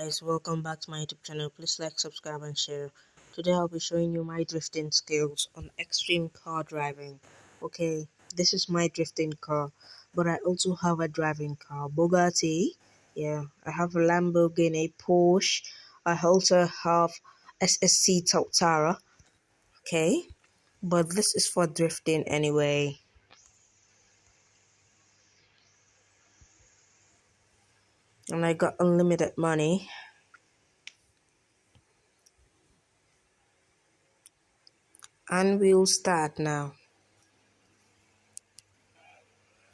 guys, welcome back to my YouTube channel. Please like, subscribe and share. Today I'll be showing you my drifting skills on Xtreme Car Driving. Okay, this is my drifting car, but I also have a driving car, Bugatti. Yeah, I have a Lamborghini, Porsche. I also have SSC Tara. Okay, but this is for drifting anyway. And I got unlimited money. And we'll start now.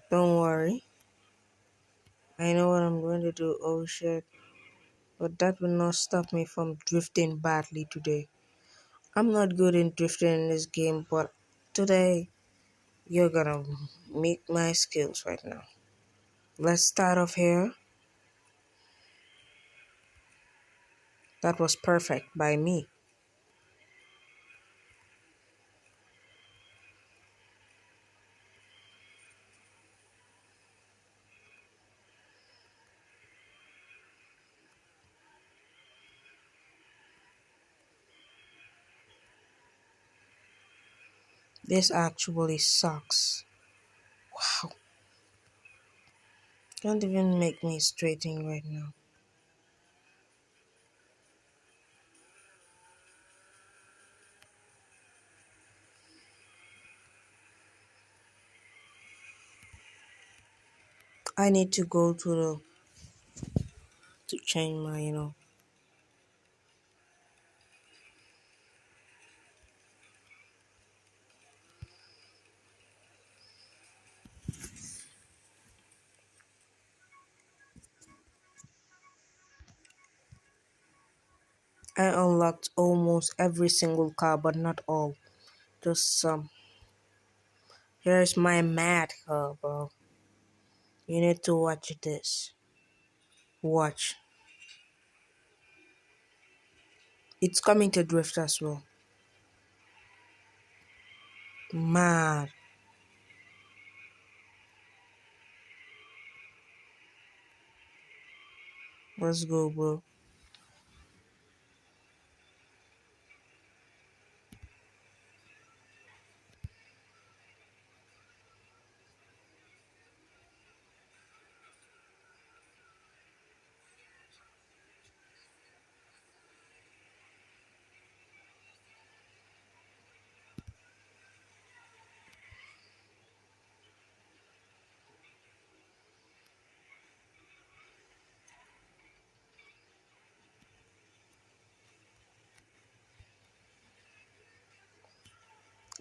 Don't worry. I know what I'm going to do. Oh shit. But that will not stop me from drifting badly today. I'm not good in drifting in this game, but today you're gonna meet my skills right now. Let's start off here. That was perfect by me. This actually sucks. Wow. Don't even make me straighten right now. I need to go to change my. I unlocked almost every single car, but not all. Just some. Here's my mad car, bro. You need to watch this. Watch. It's coming to drift as well. Mad. Let's go, bro.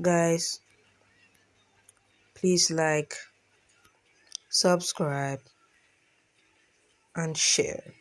Guys, please like, subscribe, and share.